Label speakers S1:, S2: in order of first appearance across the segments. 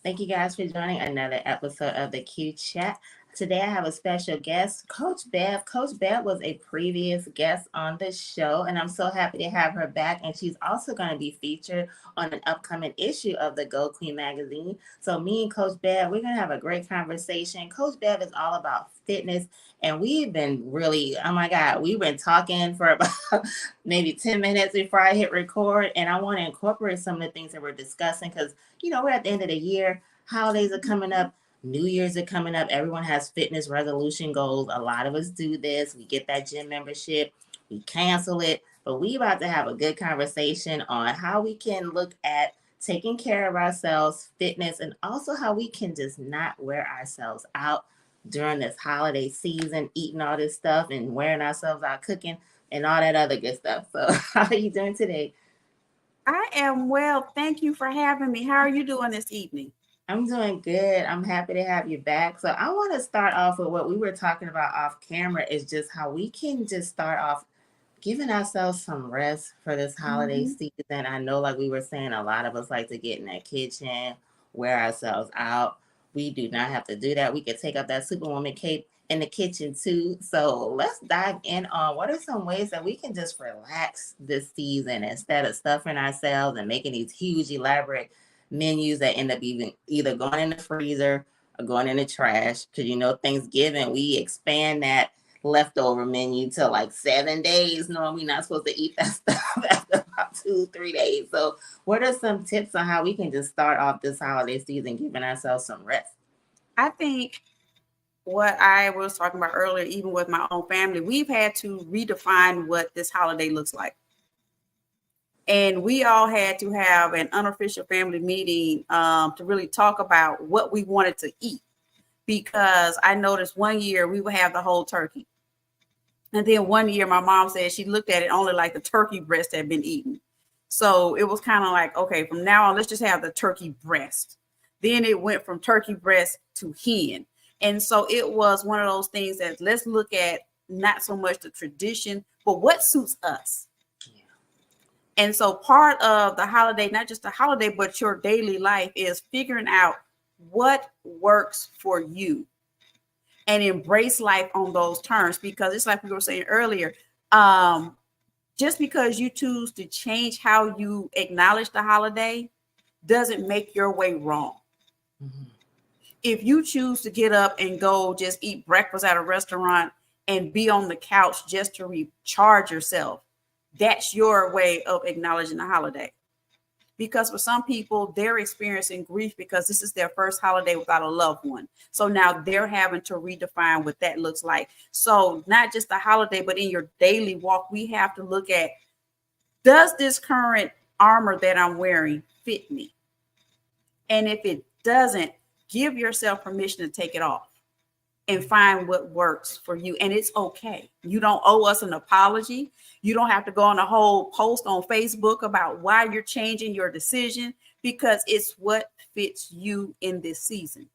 S1: Thank you guys for joining another episode of the Q Chat. Today I have a special guest, Coach Bev. Coach Bev was a previous guest on the show, and I'm so happy to have her back. And she's also going to be featured on an upcoming issue of the Go Queen magazine. So me and Coach Bev, we're going to have a great conversation. Coach Bev is all about fitness, and we've been really, oh my God, we've been talking for about maybe 10 minutes before I hit record. And I want to incorporate some of the things that we're discussing because, we're at the end of the year, holidays are coming up. New Year's are coming up. Everyone has fitness resolution goals. A lot of us do this. We get that gym membership, we cancel it, but we about to have a good conversation on how we can look at taking care of ourselves, fitness, and also how we can just not wear ourselves out during this holiday season, eating all this stuff and wearing ourselves out cooking and all that other good stuff. So how are you doing today?
S2: I am well. Thank you for having me. How are you doing this evening?
S1: I'm doing good. I'm happy to have you back. So I want to start off with what we were talking about off camera is just how we can just start off giving ourselves some rest for this holiday
S2: Mm-hmm.
S1: season. I know, like we were saying, a lot of us like to get in that kitchen, wear ourselves out. We do not have to do that. We could take up that Superwoman cape in the kitchen too. So let's dive in on what are some ways that we can just relax this season instead of stuffing ourselves and making these huge, elaborate menus that end up even either going in the freezer or going in the trash. Because Thanksgiving, we expand that leftover menu to like 7 days. No, we're not supposed to eat that stuff after about 2, 3 days. So, what are some tips on how we can just start off this holiday season giving ourselves some rest?
S2: I think what I was talking about earlier, even with my own family, we've had to redefine what this holiday looks like. And we all had to have an unofficial family meeting to really talk about what we wanted to eat. Because I noticed one year we would have the whole turkey. And then one year my mom said she looked at it only like the turkey breast had been eaten. So it was kind of like, okay, from now on, let's just have the turkey breast. Then it went from turkey breast to hen. And so it was one of those things that let's look at not so much the tradition, but what suits us. And so part of the holiday, not just the holiday, but your daily life is figuring out what works for you and embrace life on those terms. Because it's like we were saying earlier, just because you choose to change how you acknowledge the holiday doesn't make your way wrong. Mm-hmm. If you choose to get up and go just eat breakfast at a restaurant and be on the couch just to recharge yourself, that's your way of acknowledging the holiday. Because for some people, they're experiencing grief because this is their first holiday without a loved one. So now they're having to redefine what that looks like. So not just the holiday, but in your daily walk, we have to look at, does this current armor that I'm wearing fit me? And if it doesn't, give yourself permission to take it off and find what works for you. And it's okay. You don't owe us an apology. You don't have to go on a whole post on Facebook about why you're changing your decision, because it's what fits you in this season.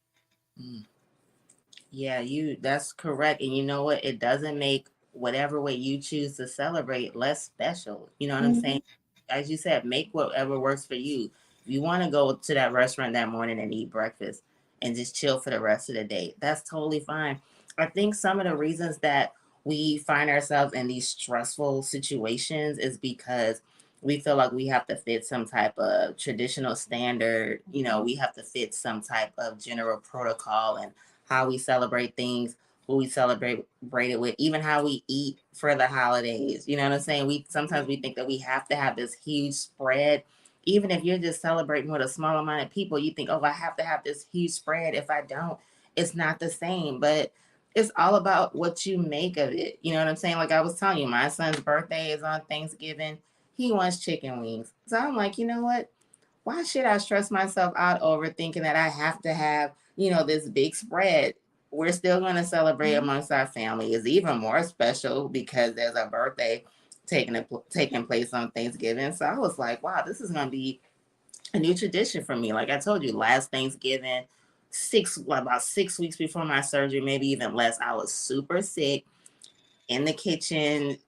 S1: Yeah, that's correct. And you know what? It doesn't make whatever way you choose to celebrate less special. You know what I'm saying? As you said, make whatever works for you. If you want to go to that restaurant that morning and eat breakfast and just chill for the rest of the day, that's totally fine. I think some of the reasons that we find ourselves in these stressful situations is because we feel like we have to fit some type of traditional standard. We have to fit some type of general protocol and how we celebrate things, who we celebrate it with, even how we eat for the holidays. You know what I'm saying? We sometimes we think that we have to have this huge spread. Even if you're just celebrating with a small amount of people, you think, oh, I have to have this huge spread. If I don't, it's not the same. But it's all about what you make of it. You know what I'm saying? Like I was telling you, my son's birthday is on Thanksgiving. He wants chicken wings. So I'm like, you know what? Why should I stress myself out over thinking that I have to have, this big spread? We're still going to celebrate amongst our family. It's even more special because there's a birthday taking place on Thanksgiving. So I was like, wow, this is going to be a new tradition for me. Like I told you, last Thanksgiving, about 6 weeks before my surgery, maybe even less, I was super sick in the kitchen,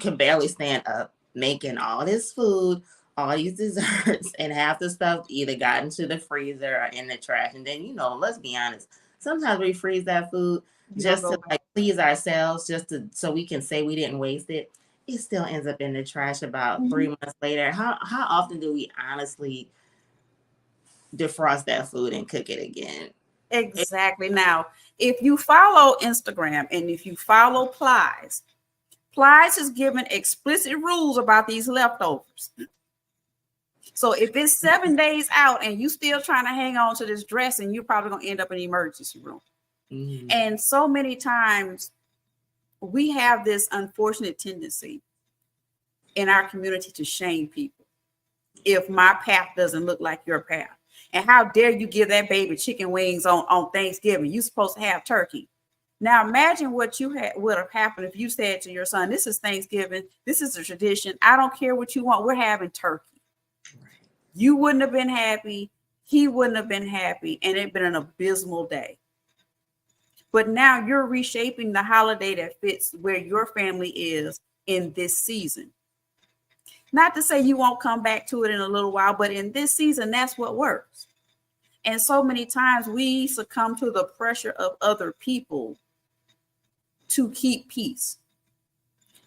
S1: could barely stand up, making all this food, all these desserts and half the stuff either got into the freezer or in the trash. And then, let's be honest, sometimes we freeze that food
S2: You don't
S1: just
S2: go
S1: to
S2: back.
S1: like please ourselves, just to so we can say we didn't waste it. It still ends up in the trash about
S2: Mhm.
S1: 3 months later. How often do we honestly defrost that food and cook it again?
S2: Exactly. Now, if you follow Instagram and if you follow Plies is giving explicit rules about these leftovers. So if it's 7 days out and you still trying to hang on to this dressing, you're probably gonna end up in the emergency room.
S1: Mm-hmm.
S2: And so many times we have this unfortunate tendency in our community to shame people if my path doesn't look like your path. And how dare you give that baby chicken wings on Thanksgiving? You're supposed to have turkey. Now imagine what would have happened if you said to your son, "This is Thanksgiving. This is a tradition. I don't care what you want. We're having turkey." You wouldn't have been happy. He wouldn't have been happy, and it'd been an abysmal day. But now you're reshaping the holiday that fits where your family is in this season. Not to say you won't come back to it in a little while, but in this season, that's what works. And so many times we succumb to the pressure of other people to keep peace.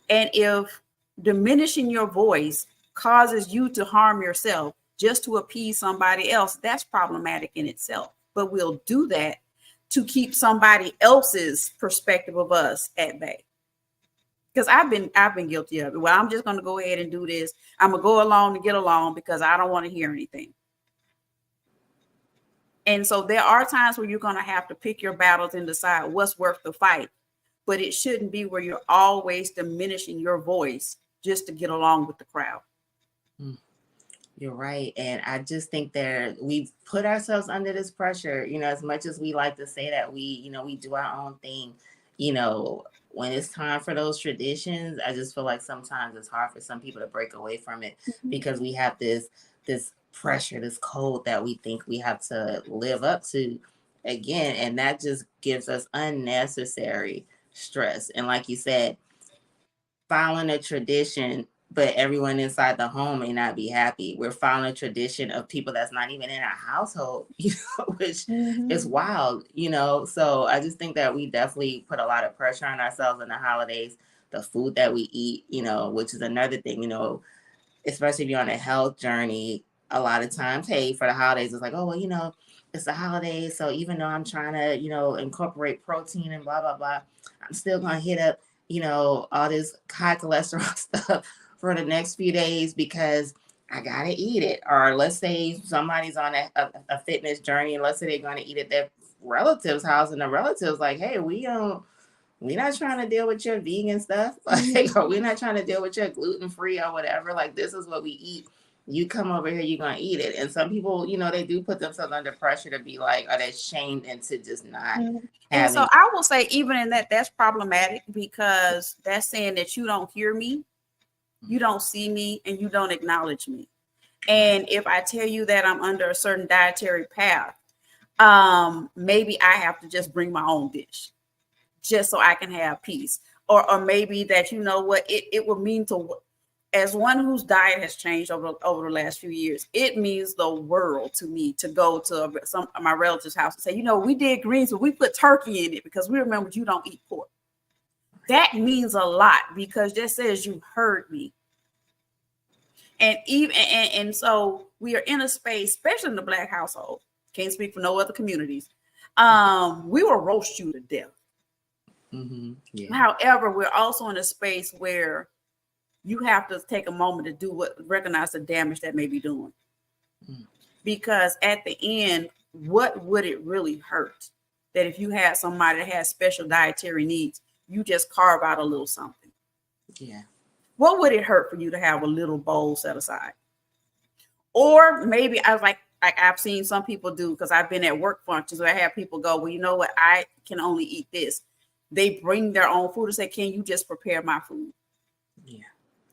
S2: And if diminishing your voice causes you to harm yourself just to appease somebody else, that's problematic in itself. But we'll do that to keep somebody else's perspective of us at bay. Because I've been guilty of it. Well, I'm just going to go ahead and do this. I'm going to go along to get along because I don't want to hear anything. And so there are times where you're going to have to pick your battles and decide what's worth the fight. But it shouldn't be where you're always diminishing your voice just to get along with the crowd.
S1: You're right. And I just think we've put ourselves under this pressure, as much as we like to say that we do our own thing, when it's time for those traditions, I just feel like sometimes it's hard for some people to break away from it because we have this pressure, this code that we think we have to live up to again. And that just gives us unnecessary stress. And like you said, following a tradition, but everyone inside the home may not be happy. We're following a tradition of people that's not even in our household, which is wild, So I just think that we definitely put a lot of pressure on ourselves in the holidays, the food that we eat, which is another thing, especially if you're on a health journey. A lot of times, hey, for the holidays, it's like, oh, well, it's the holidays. So even though I'm trying to, incorporate protein and blah, blah, blah, I'm still going to hit up all this high cholesterol stuff for the next few days because I gotta eat it. Or let's say somebody's on a fitness journey and let's say they're gonna eat at their relative's house and the relative's like, hey, we're not trying to deal with your vegan stuff. Like, or we're not trying to deal with your gluten-free or whatever. Like, this is what we eat. You come over here, you're gonna eat it. And some people, they do put themselves under pressure to be like, are they shamed into just not
S2: And so
S1: having.
S2: I will say, even in that, that's problematic because that's saying that you don't hear me, you don't see me, and you don't acknowledge me. And if I tell you that I'm under a certain dietary path, maybe I have to just bring my own dish just so I can have peace. Or maybe that, what it would mean to, as one whose diet has changed over the last few years, it means the world to me to go to some of my relatives' house and say, we did greens, but we put turkey in it because we remembered you don't eat pork. That means a lot because that says you heard me. And so we are in a space, especially in the Black household. Can't speak for no other communities. We will roast you to death.
S1: Yeah.
S2: However, we're also in a space where you have to take a moment to recognize the damage that may be doing. Because at the end, what would it really hurt that if you had somebody that has special dietary needs, you just carve out a little something?
S1: Yeah.
S2: What would it hurt for you to have a little bowl set aside? Or maybe I was like I've seen some people do, because I've been at work functions where I have people go, well, you know what? I can only eat this. They bring their own food and say, can you just prepare my food?
S1: Yeah.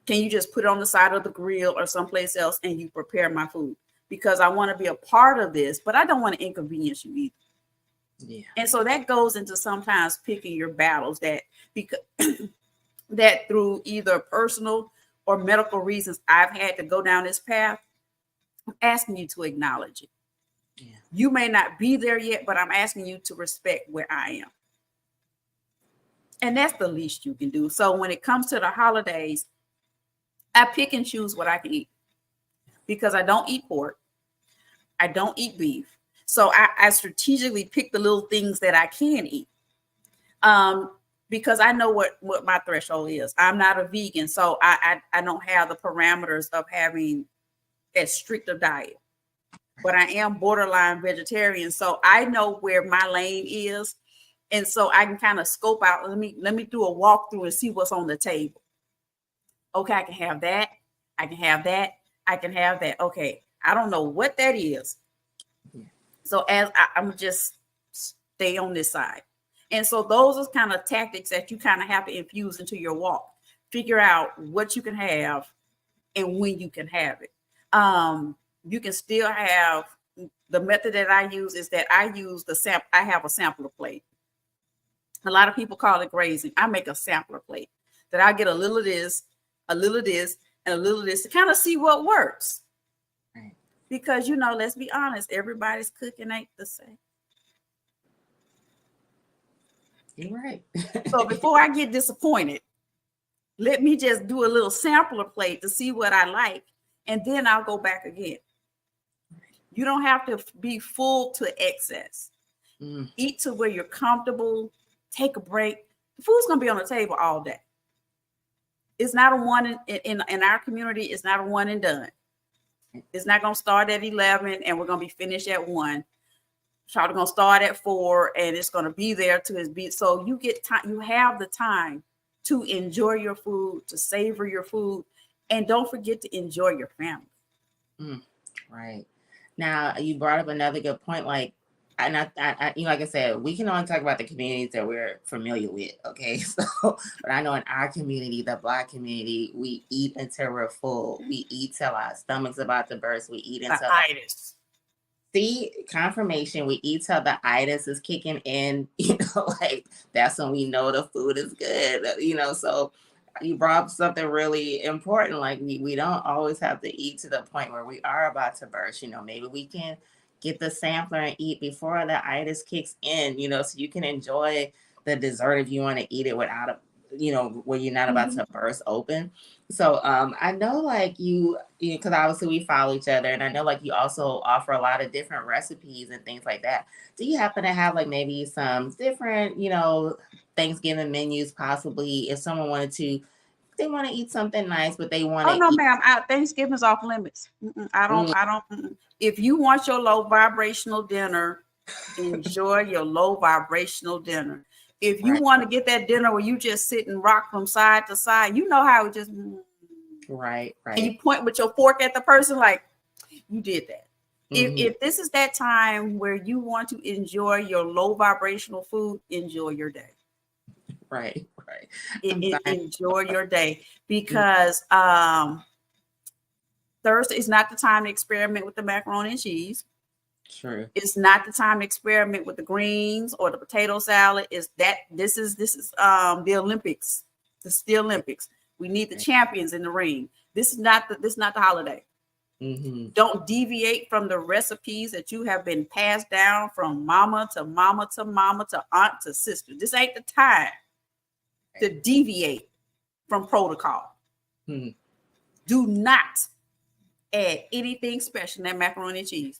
S2: Can you just put it on the side of the grill or someplace else and you prepare my food? Because I want to be a part of this, but I don't want to inconvenience you either.
S1: Yeah.
S2: And so that goes into sometimes picking your battles that through either personal or medical reasons I've had to go down this path, I'm asking you to acknowledge it.
S1: Yeah.
S2: You may not be there yet, but I'm asking you to respect where I am. And that's the least you can do. So when it comes to the holidays, I pick and choose what I can eat because I don't eat pork. I don't eat beef. So I strategically pick the little things that I can eat. Because I know what my threshold is. I'm not a vegan, so I don't have the parameters of having as strict a diet. But I am borderline vegetarian, so I know where my lane is, and so I can kind of scope out. Let me do a walkthrough and see what's on the table. Okay, I can have that. I can have that. I can have that. Okay, I don't know what that is.
S1: Yeah.
S2: So as I'm just stay on this side. And so those are kind of tactics that you kind of have to infuse into your walk. Figure out what you can have and when you can have it. You can still have the method that I use is that I use I have a sampler plate. A lot of people call it grazing. I make a sampler plate that I get a little of this, a little of this, and a little of this to kind of see what works.
S1: Right.
S2: Because, you know, let's be honest, everybody's cooking ain't the same.
S1: You're right.
S2: So before I get disappointed, let me just do a little sampler plate to see what I like, and then I'll go back again. You don't have to be full to excess. Eat to where you're comfortable. Take a break. The food's going to be on the table all day. It's not a one in our community. It's not a one and done. It's not going to start at 11 and we're going to be finished at 1. Probably going to start at 4 and it's going to be there to its beat. So you get time. You have the time to enjoy your food, to savor your food, and don't forget to enjoy your family.
S1: Right. Now you brought up another good point. Like, and I, you know, like I said, we can only talk about the communities that we're familiar with. Okay, so, but I know in our community, the Black community, we eat until we're full. We eat till our stomach's about to burst. We eat until
S2: itis.
S1: See, confirmation. We eat till the itis is kicking in. You know, like that's when we know the food is good. You know, so you brought up something really important. Like we don't always have to eat to the point where we are about to burst. You know, maybe we can get the sampler and eat before the itis kicks in, you know, so you can enjoy the dessert if you want to eat it without a, you know, where you're not about to burst open. So I know like you because obviously we follow each other, and I know like you also offer a lot of different recipes and things like that. Do you happen to have like maybe some different, you know, Thanksgiving menus possibly if someone wanted to, they want to eat something nice, but they want
S2: Oh
S1: to
S2: no,
S1: eat.
S2: ma'am. Thanksgiving's off limits. I don't. If you want your low vibrational dinner, enjoy your low vibrational dinner. If you
S1: Right.
S2: want to get that dinner where you just sit and rock from side to side, you know how it just.
S1: Right.
S2: And you
S1: Right.
S2: point with your fork at the person like you did that. If this is that time where you want to enjoy your low vibrational food, enjoy your day.
S1: Right. Right.
S2: Enjoy your day because Thursday is not the time to experiment with the macaroni and cheese.
S1: True.
S2: It's not the time to experiment with the greens or the potato salad. This is the Olympics. This is the Olympics. We need the champions in the ring. This is not the holiday. Don't deviate from the recipes that you have been passed down from mama to mama to mama to aunt to sister. This ain't the time to deviate from protocol. Do not add anything special in that macaroni and cheese.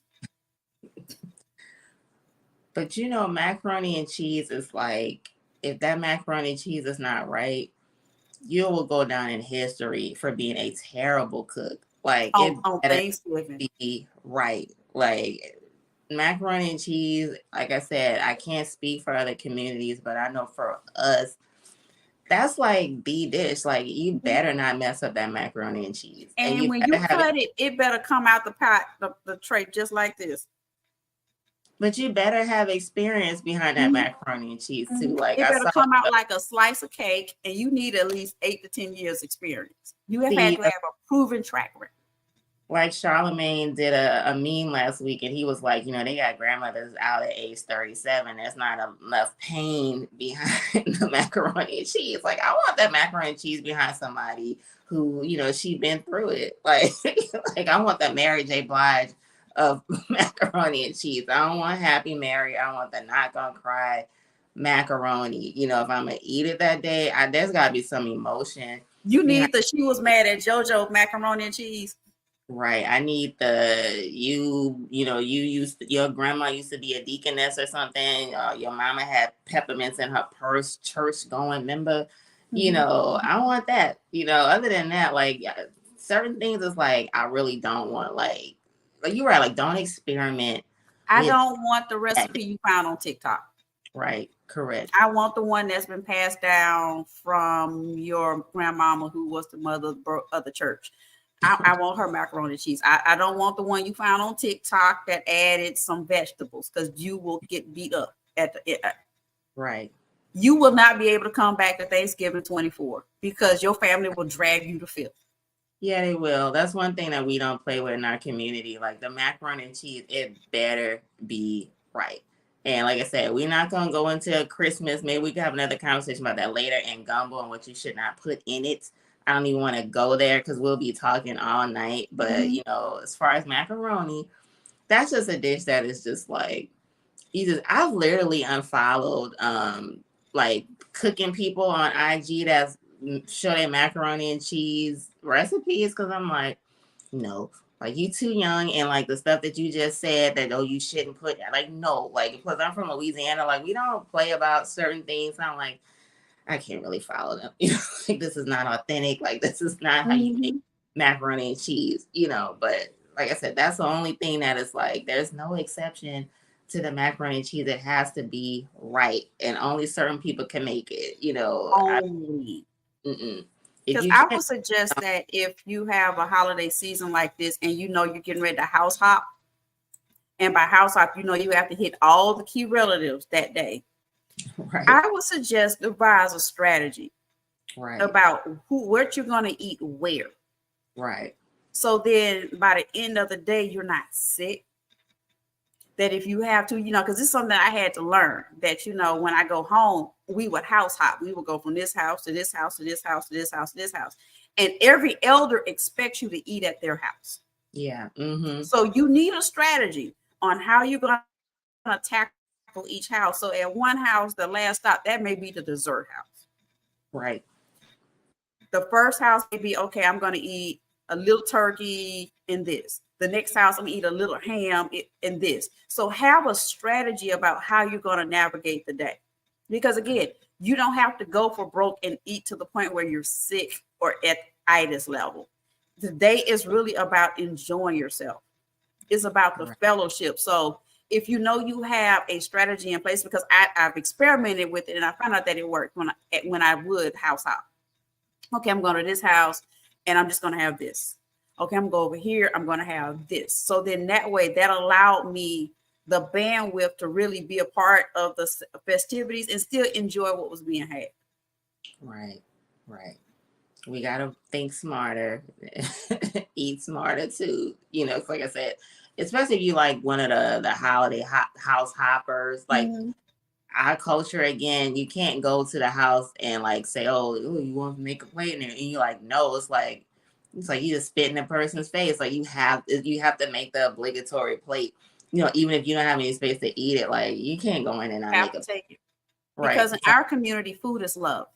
S1: But you know, macaroni and cheese is like, if that macaroni and cheese is not right, you will go down in history for being a terrible cook. Like
S2: on Thanksgiving,
S1: be right. Like macaroni and cheese, like I said, I can't speak for other communities, but I know for us, that's like the dish. Like you better not mess up that macaroni and cheese.
S2: And when you cut it, it better come out the pot, the tray just like this.
S1: But you better have experience behind that macaroni and cheese too. Like
S2: it better come out like a slice of cake, and you need at least 8 to 10 years experience. You have had to have a proven track record.
S1: like Charlemagne did a meme last week, and he was like, you know, they got grandmothers out at age 37. There's not enough pain behind the macaroni and cheese. Like, I want that macaroni and cheese behind somebody who, you know, she been through it. Like, like I want that Mary J. Blige of macaroni and cheese. I don't want Happy Mary. I want the not gonna cry macaroni. You know, if I'm gonna eat it that day, there's gotta be some emotion.
S2: You need the she was mad at JoJo macaroni and cheese.
S1: Right. I need you know, your grandma used to be a deaconess or something. Your mama had peppermints in her purse, church going, remember? You know, I want that. You know, other than that, like certain things is like, I really don't want, like you're right, like don't experiment.
S2: I don't want the recipe you found on TikTok.
S1: Right. Correct.
S2: I want the one that's been passed down from your grandmama who was the mother of the church. I want her macaroni and cheese. I don't want the one you found on TikTok that added some vegetables, because you will get beat up at the
S1: right.
S2: You will not be able to come back to Thanksgiving 24 because your family will drag you to filth.
S1: Yeah, they will. That's one thing that we don't play with in our community. Like the macaroni and cheese, it better be right. And like I said, we're not going to go into Christmas. Maybe we can have another conversation about that later, and gumbo and what you should not put in it. I don't even want to go there because we'll be talking all night. But, you know, as far as macaroni, that's just a dish that is just like, I've literally unfollowed like cooking people on IG that's show their macaroni and cheese recipes, because I'm like, no, like you too young, and like the stuff that you just said that you shouldn't put, like no, like because I'm from Louisiana, like we don't play about certain things. I'm like, I can't really follow them. You know, like this is not authentic. Like this is not how you make macaroni and cheese. You know, but like I said, that's the only thing that is like there's no exception to the macaroni and cheese. It has to be right, and only certain people can make it. You know,
S2: only. Because I would suggest that if you have a holiday season like this and you know you're getting ready to house hop, and by house hop, you know you have to hit all the key relatives that day. Right. I would suggest devise a strategy about what you're going to eat where.
S1: Right.
S2: So then by the end of the day, you're not sick. That if you have to, you know, because it's something I had to learn that, you know, when I go home, we would house hop. We would go from this house to this house to this house to this house to this house. And every elder expects you to eat at their house.
S1: Yeah.
S2: So you need a strategy on how you're going to tackle each house. So at one house, the last stop, that may be the dessert house.
S1: Right.
S2: The first house may be, okay, I'm going to eat a little turkey in this. The next house, I'm going to eat a little ham in this. So have a strategy about how you're going to navigate the day. Because again, you don't have to go for broke and eat to the point where you're sick or at itis level. The day is really about enjoying yourself. It's about the fellowship. So if you know you have a strategy in place, because I've experimented with it and I found out that it worked when I would house hop. Okay, I'm going to this house and I'm just going to have this. Okay, I'm going to go over here. I'm going to have this. So then that way, that allowed me the bandwidth to really be a part of the festivities and still enjoy what was being had.
S1: Right. We got to think smarter, eat smarter too. You know, like I said, especially if you like one of the holiday house hoppers, like our culture, again, you can't go to the house and like say, oh, you want to make a plate in there, and you're like, no, it's like you just spit in a person's face. Like you have to make the obligatory plate. You know, even if you don't have any space to eat it, like you can't go in and not make it.
S2: Take it. Right. Because in our community, food is love.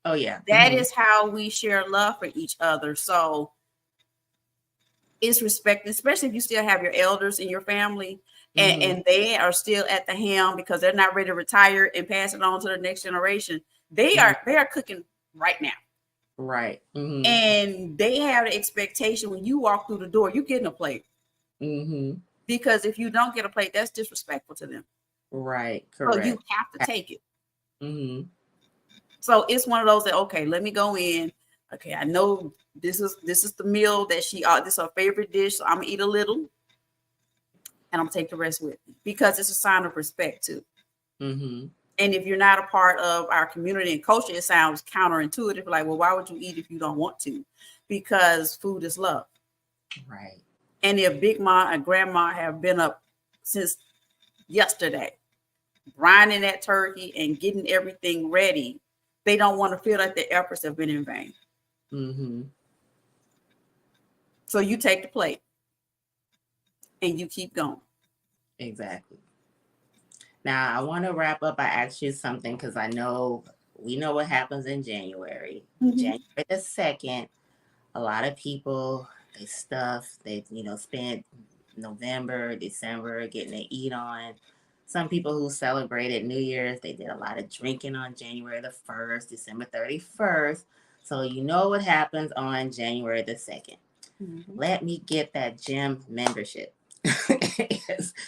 S1: Oh yeah.
S2: That is how we share love for each other. So it's respect, especially if you still have your elders in your family and they are still at the helm because they're not ready to retire and pass it on to the next generation. They are cooking right now.
S1: Right.
S2: And they have the expectation when you walk through the door, you're getting a plate. Because if you don't get a plate, that's disrespectful to them.
S1: Right. Correct.
S2: So you have to take it. So it's one of those that, okay, let me go in. Okay, I know this is the meal that this is her favorite dish. So I'm gonna eat a little and I'm gonna take the rest with me because it's a sign of respect too. And if you're not a part of our community and culture, it sounds counterintuitive. Like, well, why would you eat if you don't want to? Because food is love.
S1: Right.
S2: And if Big Ma and Grandma have been up since yesterday, brining that turkey and getting everything ready, they don't want to feel like their efforts have been in vain.
S1: Mm-hmm.
S2: So you take the plate and you keep going.
S1: Exactly. Now I want to wrap up by asking you something because I know we know what happens in January.
S2: Mm-hmm.
S1: January the 2nd, a lot of people they stuff, they spent November, December getting to eat on. Some people who celebrated New Year's, they did a lot of drinking on January the 1st, December 31st. So you know what happens on January the 2nd.
S2: Mm-hmm.
S1: Let me get that gym membership.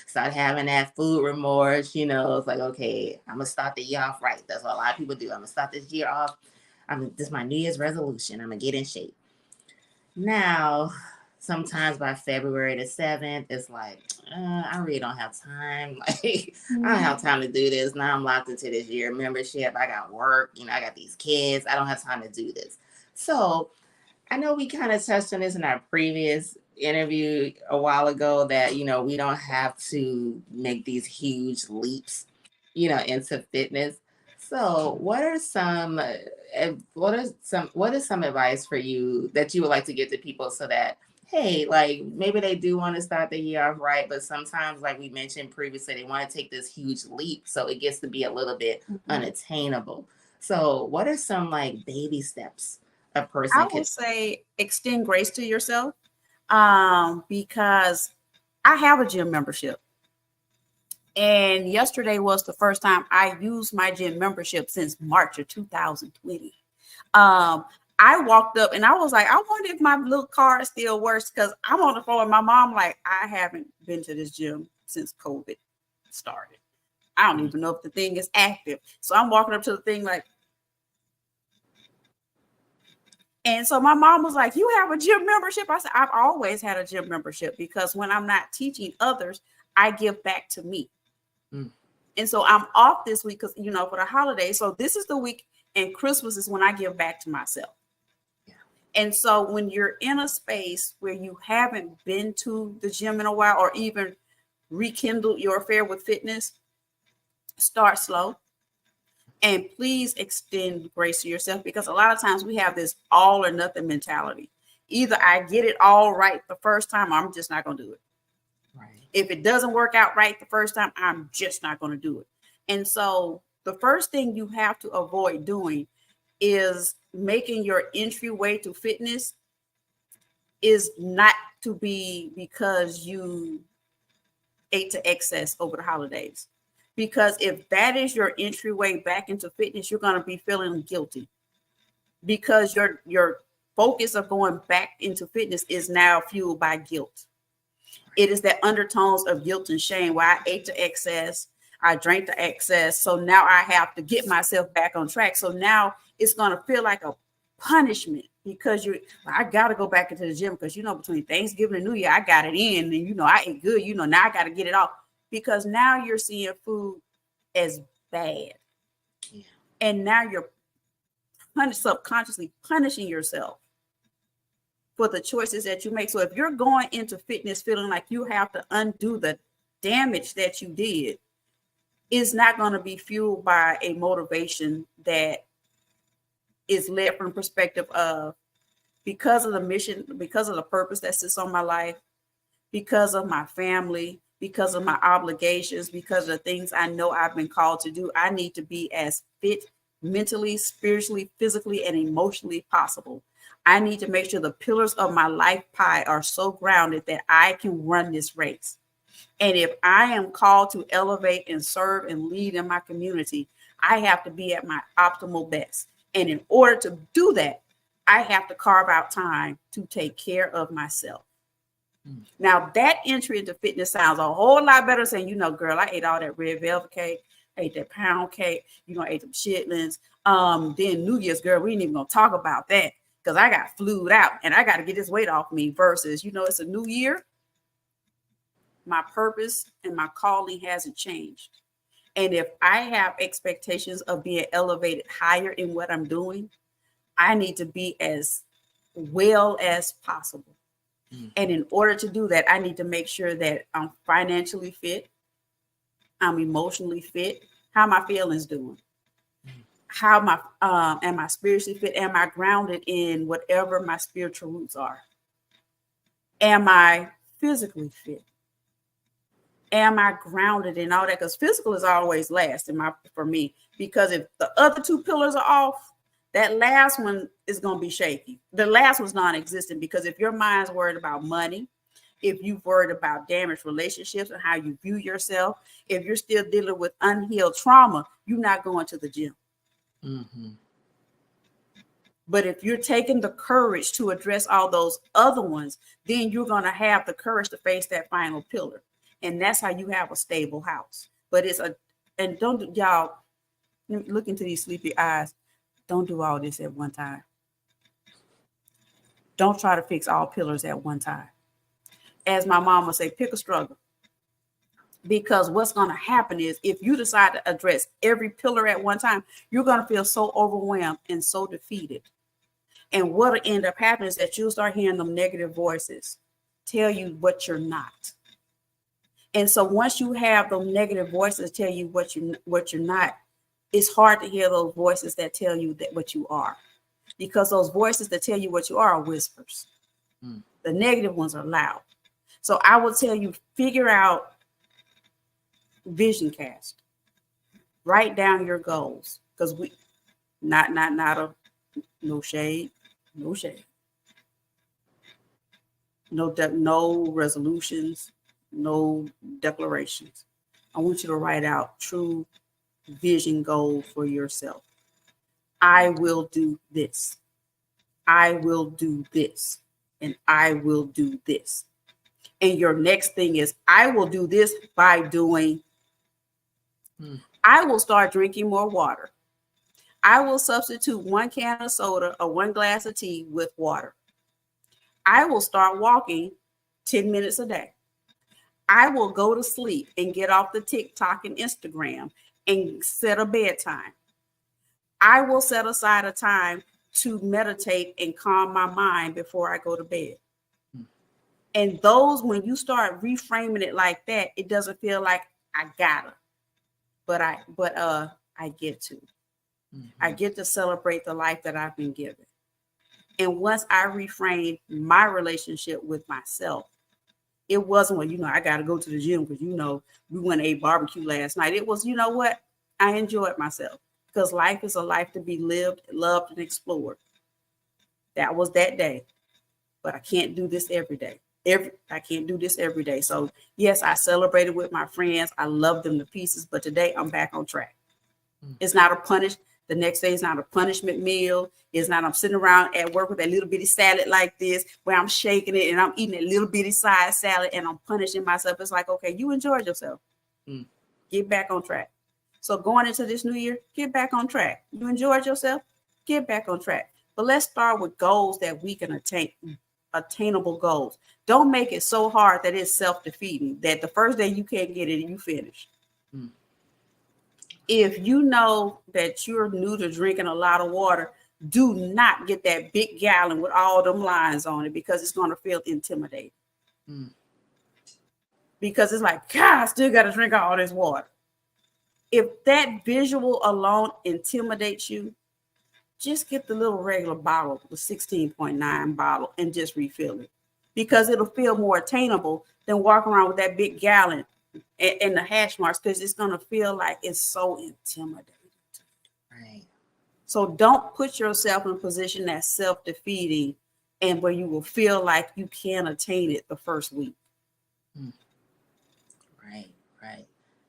S1: Start having that food remorse, it's like, okay, I'm gonna start the year off right. That's what a lot of people do. I'm gonna start this year off. This is my New Year's resolution. I'm gonna get in shape. Now, sometimes by February the 7th, it's like, I really don't have time. Like, I don't have time to do this. Now I'm locked into this year membership. I got work, I got these kids. I don't have time to do this. So I know we kind of touched on this in our previous interview a while ago that, we don't have to make these huge leaps, into fitness. So, what is some advice for you that you would like to give to people so that, hey, like maybe they do want to start the year off right, but sometimes, like we mentioned previously, they want to take this huge leap, so it gets to be a little bit unattainable. So, what are some like baby steps a person
S2: I
S1: could?
S2: would say extend grace to yourself, because I have a gym membership. And yesterday was the first time I used my gym membership since March of 2020. Um, I walked up and I was like, I wonder if my little card still works because I'm on the phone with my mom. Like, I haven't been to this gym since COVID started. I don't even know if the thing is active. So I'm walking up to the thing like, and so my mom was like, you have a gym membership? I said, I've always had a gym membership because when I'm not teaching others, I give back to me.
S1: Mm.
S2: And so I'm off this week because, for the holiday. So this is the week and Christmas is when I give back to myself.
S1: Yeah.
S2: And so when you're in a space where you haven't been to the gym in a while or even rekindled your affair with fitness, start slow. And please extend grace to yourself because a lot of times we have this all or nothing mentality. Either I get it all right the first time, or I'm just not going to do it.
S1: Right.
S2: If it doesn't work out right the first time, I'm just not going to do it. And so the first thing you have to avoid doing is making your entryway to fitness is not to be because you ate to excess over the holidays. Because if that is your entryway back into fitness, you're going to be feeling guilty because your focus of going back into fitness is now fueled by guilt. It is that undertones of guilt and shame where I ate to excess, I drank to excess. So now I have to get myself back on track. So now it's going to feel like a punishment because I got to go back into the gym because, between Thanksgiving and New Year, I got it in and, I ate good, now I got to get it off because now you're seeing food as bad.
S1: Yeah.
S2: And now you're subconsciously punishing yourself for the choices that you make. So if you're going into fitness feeling like you have to undo the damage that you did, it's not going to be fueled by a motivation that is led from the perspective of because of the mission, because of the purpose that sits on my life, because of my family, because of my obligations, because of the things I know I've been called to do. I need to be as fit mentally, spiritually, physically, and emotionally possible. I need to make sure the pillars of my life pie are so grounded that I can run this race. And if I am called to elevate and serve and lead in my community, I have to be at my optimal best. And in order to do that, I have to carve out time to take care of myself. Now, that entry into fitness sounds a whole lot better saying, girl, I ate all that red velvet cake, ate that pound cake, ate them chitlins. Then New Year's, girl, we ain't even going to talk about that because I got flued out and I got to get this weight off me versus, it's a new year. My purpose and my calling hasn't changed. And if I have expectations of being elevated higher in what I'm doing, I need to be as well as possible.
S1: Mm.
S2: And in order to do that, I need to make sure that I'm financially fit, I'm emotionally fit. How my feelings doing?
S1: Mm.
S2: How my am I spiritually fit? Am I grounded in whatever my spiritual roots are? Am I physically fit? Am I grounded in all that? Because physical is always last in my for me. Because if the other two pillars are off, that last one is going to be shaky. The last one's non-existent because if your mind's worried about money, if you've worried about damaged relationships and how you view yourself, if you're still dealing with unhealed trauma, you're not going to the gym.
S1: Mm-hmm.
S2: But if you're taking the courage to address all those other ones, then you're going to have the courage to face that final pillar. And that's how you have a stable house. But and don't, y'all, look into these sleepy eyes. Don't do all this at one time. Don't try to fix all pillars at one time. As my mom would say, pick a struggle. Because what's going to happen is if you decide to address every pillar at one time, you're going to feel so overwhelmed and so defeated. And what'll end up happening is that you'll start hearing them negative voices tell you what you're not. And so once you have those negative voices tell you what you're not, it's hard to hear those voices that tell you that what you are. Because those voices that tell you what you are whispers.
S1: Mm.
S2: The negative ones are loud. So I would tell you, figure out vision cast. Write down your goals. Because we not a no shade, no shade. No resolutions, no declarations. I want you to write out true vision goal for yourself. I will do this. I will do this. And I will do this. And your next thing is, I will do this by doing, I will start drinking more water. I will substitute 1 can of soda or 1 glass of tea with water. I will start walking 10 minutes a day. I will go to sleep and get off the TikTok and Instagram and set a bedtime. I will set aside a time to meditate and calm my mind before I go to bed. And those, when you start reframing it like that, it doesn't feel like I gotta, I get to.
S1: Mm-hmm.
S2: I get to celebrate the life that I've been given. And once I reframed my relationship with myself, it wasn't, well, I got to go to the gym because, we went and ate barbecue last night. It was, you know what? I enjoyed myself because life is a life to be lived, loved, and explored. That was that day. But I can't do this every day. I can't do this every day. So, yes, I celebrated with my friends. I love them to pieces. But today I'm back on track. It's not a punish. The next day is not a punishment meal. It's not I'm sitting around at work with a little bitty salad like this where I'm shaking it and I'm eating a little bitty side salad and I'm punishing myself. It's like, okay, you enjoyed yourself. Get back on track. So going into this new year, get back on track. You enjoyed yourself? Get back on track. But let's start with goals that we can attain, attainable goals. Don't make it so hard that it's self-defeating, that the first day you can't get it and you finish. If you know that you're new to drinking a lot of water, do not get that big gallon with all them lines on it because it's going to feel intimidating. Because it's like, God, I still got to drink all this water. If that visual alone intimidates you, just get the little regular bottle, the 16.9 bottle, and just refill it. Because it'll feel more attainable than walking around with that big gallon and the hash marks, because it's going to feel like it's so intimidating.
S1: Right.
S2: So don't put yourself in a position that's self-defeating and where you will feel like you can't attain it the first week.
S1: Right.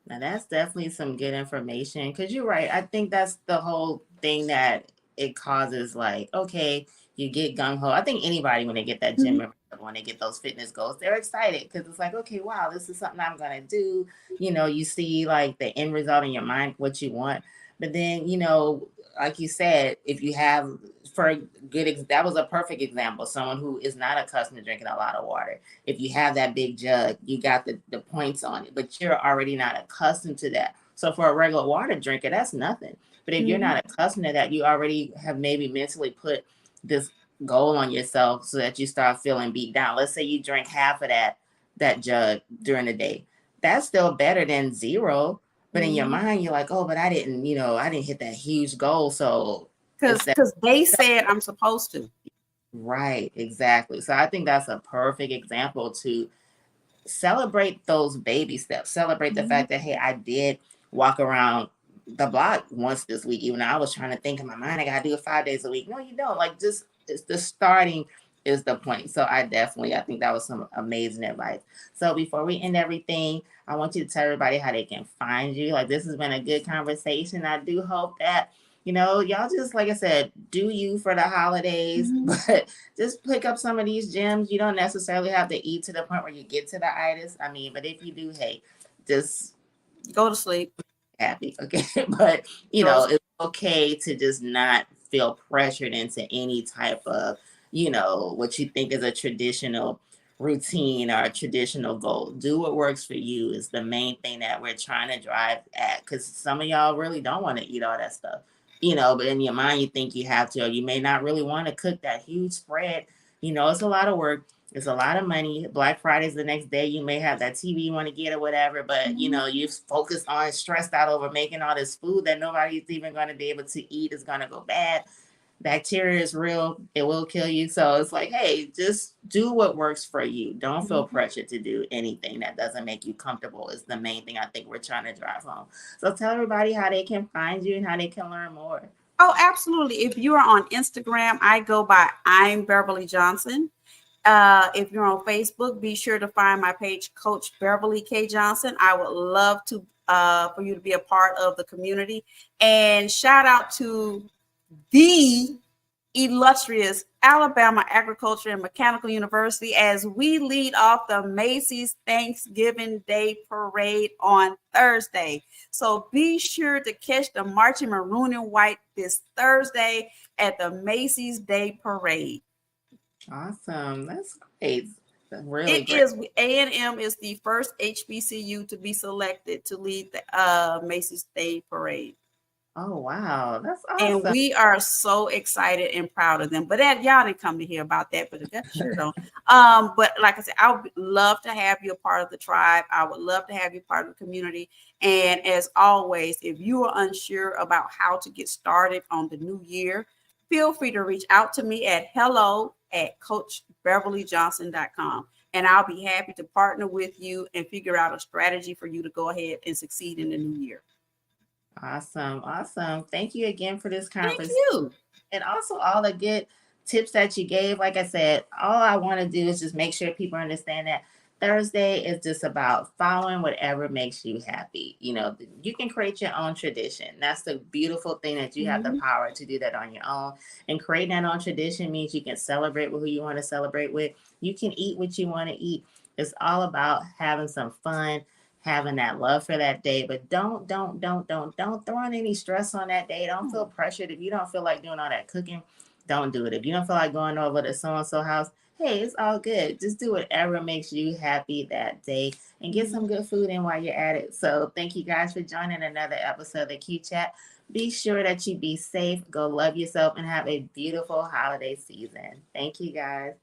S1: Now that's definitely some good information because you're right. I think that's the whole thing that it causes. Like, okay, you get gung ho. I think anybody when they get that gym, when they get those fitness goals, they're excited because it's like, okay, wow, this is something I'm gonna do. You see like the end result in your mind, what you want. But then, like you said, if you have that was a perfect example. Someone who is not accustomed to drinking a lot of water. If you have that big jug, you got the points on it, but you're already not accustomed to that. So for a regular water drinker, that's nothing. But if you're not accustomed to that, you already have maybe mentally put this goal on yourself so that you start feeling beat down. Let's say you drink half of that jug during the day. That's still better than zero. But in your mind, you're like, oh, but I didn't hit that huge goal. So it's that.
S2: Because they said I'm supposed to.
S1: Right, exactly. So I think that's a perfect example to celebrate those baby steps. Celebrate the fact that, hey, I did walk around the block once this week, even though I was trying to think in my mind, I gotta do it 5 days a week. No, you don't. Like, just it's the starting is the point. So I think that was some amazing advice. So before we end everything, I want you to tell everybody how they can find you. Like, this has been a good conversation. I do hope that y'all just, like I said, do you for the holidays, but just pick up some of these gems. You don't necessarily have to eat to the point where you get to the itis. I mean, but if you do, hey, just
S2: go to sleep.
S1: Happy, okay? But it's okay to just not feel pressured into any type of, what you think is a traditional routine or a traditional goal. Do what works for you is the main thing that we're trying to drive at. Because some of y'all really don't want to eat all that stuff, but in your mind you think you have to, or you may not really want to cook that huge spread. It's a lot of work. It's a lot of money. Black Friday's the next day. You may have that TV you want to get or whatever, but you're focused on, stressed out over making all this food that nobody's even going to be able to eat. Is going to go bad. Bacteria is real. It will kill you. So it's like, hey, just do what works for you. Don't feel pressured to do anything that doesn't make you comfortable is the main thing I think we're trying to drive home. So tell everybody how they can find you and how they can learn more.
S2: Oh, absolutely. If you are on Instagram, I go by I'm Beverly Johnson. If you're on Facebook, be sure to find my page, Coach Beverly K. Johnson. I would love to for you to be a part of the community. And shout out to the illustrious Alabama Agriculture and Mechanical University as we lead off the Macy's Thanksgiving Day Parade on Thursday. So be sure to catch the marching maroon and white this Thursday at the Macy's Day Parade.
S1: Awesome. That's great. That's really
S2: It
S1: great.
S2: is A&M is the first HBCU to be selected to lead the Macy's Day Parade.
S1: Oh wow, that's
S2: And
S1: awesome.
S2: we are so excited and proud of them. But that y'all didn't come to hear about that, but that sure don't. But like I said, I would love to have you a part of the tribe. I would love to have you part of the community. And as always, if you are unsure about how to get started on the new year, feel free to reach out to me at hello@coachbeverlyjohnson.com. And I'll be happy to partner with you and figure out a strategy for you to go ahead and succeed in the new year.
S1: Awesome. Awesome. Thank you again for this
S2: Thank
S1: conversation
S2: you.
S1: and also all the good tips that you gave. Like I said, all I want to do is just make sure people understand that Thursday is just about following whatever makes you happy. You can create your own tradition. That's the beautiful thing, that you have the power to do that on your own. And creating that own tradition means you can celebrate with who you want to celebrate with. You can eat what you want to eat. It's all about having some fun, having that love for that day. But don't throw in any stress on that day. Don't feel pressured. If you don't feel like doing all that cooking, don't do it. If you don't feel like going over to so and so house, hey, it's all good. Just do whatever makes you happy that day and get some good food in while you're at it. So thank you guys for joining another episode of the Q Chat. Be sure that you be safe, go love yourself, and have a beautiful holiday season. Thank you guys.